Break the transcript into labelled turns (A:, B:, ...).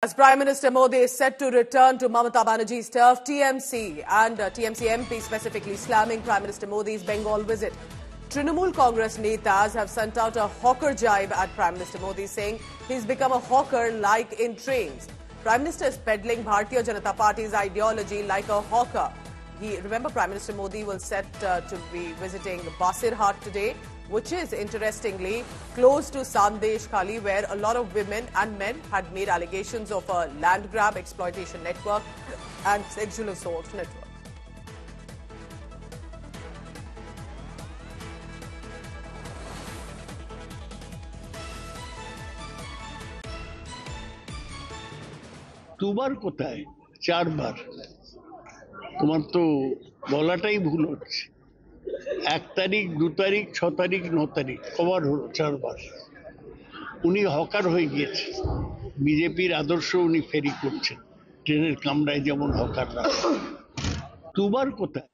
A: As Prime Minister Modi is set to return to Mamata Banerjee's turf, TMC and TMC MP specifically slamming Prime Minister Modi's Bengal visit. Trinamool Congress netas have sent out a hawker jibe at Prime Minister Modi, saying he's become a hawker like in trains. Prime Minister is peddling Bharatiya Janata Party's ideology like a hawker. Remember, Prime Minister Modi will set to be visiting Basirhat today, which is interestingly close to Sandesh Khali, where a lot of women and men had made allegations of a land grab exploitation network and sexual assault network.
B: দুবার কোথায় চারবার তোমার তো বলাটাই ভুল হচ্ছে 1 তারিখ 2 তারিখ 6 তারিখ 9 তারিখ কবার হলো চারবার উনি হকার হয়ে গিয়েছে বিজেপির আদর্শ উনি ফেরি করছেন ট্রেনের কামরায় যেমন হকাররা দুবার কোথায়